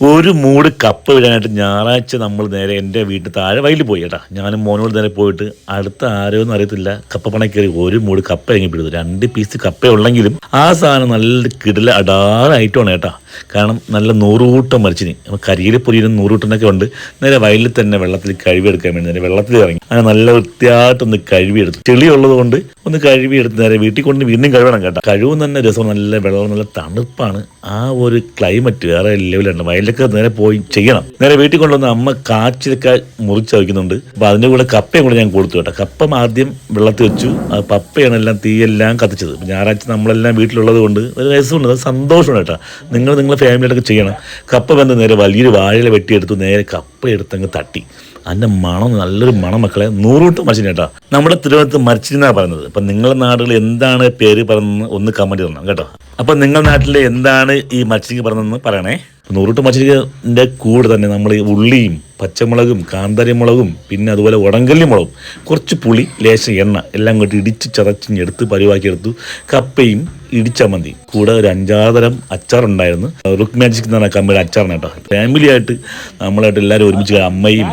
ഒരു മൂട് കപ്പ വിടാനായിട്ട് ഞായറാഴ്ച നമ്മൾ നേരെ എൻ്റെ വീട്ടിൽ താഴെ വയലിൽ പോയി കേട്ടാ. ഞാനും മോനോട് നേരെ പോയിട്ട് അടുത്ത ആരോന്നും അറിയത്തില്ല കപ്പ പണ കയറി ഒരു മൂട് കപ്പ ഇറങ്ങിപ്പിടുന്നു. 2 പീസ് കപ്പ ഉള്ളെങ്കിലും ആ സാധനം നല്ല കിടില അടാറായിട്ടാണ് കേട്ടാ. കാരണം നല്ല 100 കൂട്ടം മരിച്ചിനി. കരിയിലെ പൊരിയും 100 കൂട്ടനൊക്കെ ഉണ്ട്. നേരെ വയലിൽ തന്നെ വെള്ളത്തിൽ കഴുകിയെടുക്കാൻ വേണ്ടി നേരെ വെള്ളത്തിൽ ഇറങ്ങി അങ്ങനെ നല്ല വൃത്തിയായിട്ടൊന്ന് കഴുകിയെടുത്തു. ചെളിയുള്ളത് കൊണ്ട് ഒന്ന് കഴുകിയെടുത്ത് നേരെ വീട്ടിൽ കൊണ്ട് വീണ്ടും കഴുകണം കേട്ടോ. കഴിവും തന്നെ രസം, നല്ല വെള്ളം, നല്ല തണുപ്പാണ്. ആ ഒരു ക്ലൈമറ്റ് വേറെ ലെവലുണ്ട്. വയലിലൊക്കെ നേരെ പോയി ചെയ്യണം. നേരെ വീട്ടിൽ കൊണ്ടുവന്ന് അമ്മ കാച്ചിലൊക്കെ മുറിച്ച് വയ്ക്കുന്നുണ്ട്. അപ്പൊ അതിന്റെ കൂടെ കപ്പയും കൂടെ ഞാൻ കൊടുത്തു കേട്ടോ. കപ്പ ആദ്യം വെള്ളത്തിൽ വെച്ചു. പപ്പയാണ് എല്ലാം തീയെല്ലാം കത്തിച്ചത്. ഞായറാഴ്ച നമ്മളെല്ലാം വീട്ടിലുള്ളത് കൊണ്ട് ഒരു രസമുണ്ട്, സന്തോഷമാണ് കേട്ടോ. നിങ്ങളുടെ ഫാമിലിയായിട്ടൊക്കെ ചെയ്യണം. കപ്പ വെന്ത് നേരെ വലിയൊരു വാഴയില വെട്ടിയെടുത്തു. നേരെ കപ്പ എടുത്തങ്ങ് തട്ടി. അതിൻ്റെ മണം, നല്ലൊരു മണം മക്കളെ. 100 കൂട്ടം മരിച്ചിന് കേട്ടോ. നമ്മുടെ തിരുവനന്തപുരത്ത് മരിച്ചിനാണ് പറയുന്നത്. അപ്പം നിങ്ങളുടെ നാടുകളിൽ എന്താണ് പേര് പറഞ്ഞതെന്ന് ഒന്ന് കമൻറ്റ് ചെയ്യണം കേട്ടോ. അപ്പം നിങ്ങളുടെ നാട്ടിൽ എന്താണ് ഈ മരിച്ചിക്ക് പറഞ്ഞതെന്ന് പറയണേ. 100 കൂട്ടം മരിച്ചിൻ്റെ കൂടെ തന്നെ നമ്മൾ ഈ ഉള്ളിയും പച്ചമുളകും കാന്താരി മുളകും പിന്നെ അതുപോലെ ഉടങ്കല്ലി മുളകും കുറച്ച് പുളി ലേശം എണ്ണ എല്ലാം കൂട്ടി ഇടിച്ച് ചതച്ചിഞ്ഞെടുത്ത് പരിവാക്കിയെടുത്തു. കപ്പയും ഇടിച്ചമന്തി കൂടെ ഒരു 5-6 തരം അച്ചാറുണ്ടായിരുന്നു. റുക്ക് മാജിക് എന്ന് പറഞ്ഞ കമ്പനിയുടെ അച്ചാറിന് കേട്ടോ. ഫാമിലി ആയിട്ട് നമ്മളായിട്ട് എല്ലാവരും ഒരുമിച്ച് അമ്മയും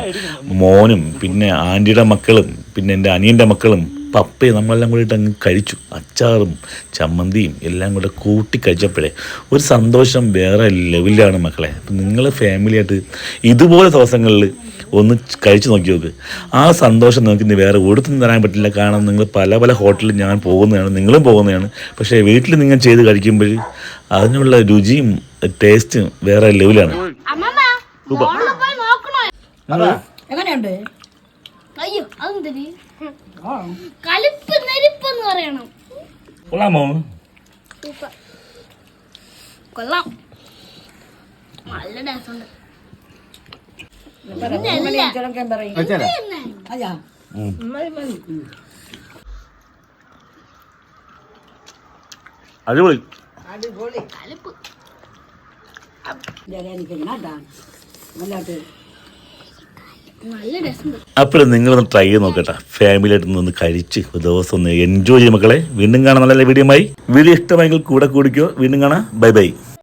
മോനും പിന്നെ ആൻറ്റിയുടെ മക്കളും പിന്നെ എൻ്റെ അനിയൻ്റെ മക്കളും പപ്പയും നമ്മളെല്ലാം കൂടിയിട്ട് അങ്ങ് കഴിച്ചു. അച്ചാറും ചമ്മന്തിയും എല്ലാം കൂടെ കൂട്ടി കഴിച്ചപ്പോഴേ ഒരു സന്തോഷം വേറെ ലെവലിലാണ് മക്കളെ. അപ്പം നിങ്ങൾ ഫാമിലിയായിട്ട് ഇതുപോലെ ദിവസങ്ങളിൽ ഒന്ന് കഴിച്ചു നോക്കി നോക്ക്. ആ സന്തോഷം നിങ്ങൾക്ക് ഇനി വേറെ ഒടുത്തും തരാൻ പറ്റില്ല. കാരണം നിങ്ങൾ പല പല ഹോട്ടലിൽ ഞാൻ പോകുന്നതാണ്, നിങ്ങളും പോകുന്നതാണ്. പക്ഷേ വീട്ടിൽ നിങ്ങൾ ചെയ്ത് കഴിക്കുമ്പോൾ അതിനുള്ള രുചിയും ടേസ്റ്റും വേറെ ലെവലാണ്. എങ്ങനെയുണ്ട്? അയ്യോ അതെന്തരി കലിപ്പ് നെരിപ്പെന്ന് പറയണം. കൊള്ളാമോ? കൊള്ളാം, നല്ല ടേസ്റ്റ്. അടിപൊളി. കലിപ്പ് നല്ല ടേസ്റ്റ്. അപ്പോഴും നിങ്ങളൊന്ന് ട്രൈ ചെയ്ത് നോക്കട്ടെ. ഫാമിലി ആയിട്ട് ഒന്ന് കഴിച്ച് ഒരു ദിവസം ഒന്ന് എൻജോയ് ചെയ്യും മക്കളെ. വീണ്ടും കാണാം നല്ല വീഡിയോ. വീഡിയോ ഇഷ്ടമായെങ്കിൽ കൂടെ കൂടിക്കോ. വീണ്ടും കാണാം. Bye bye.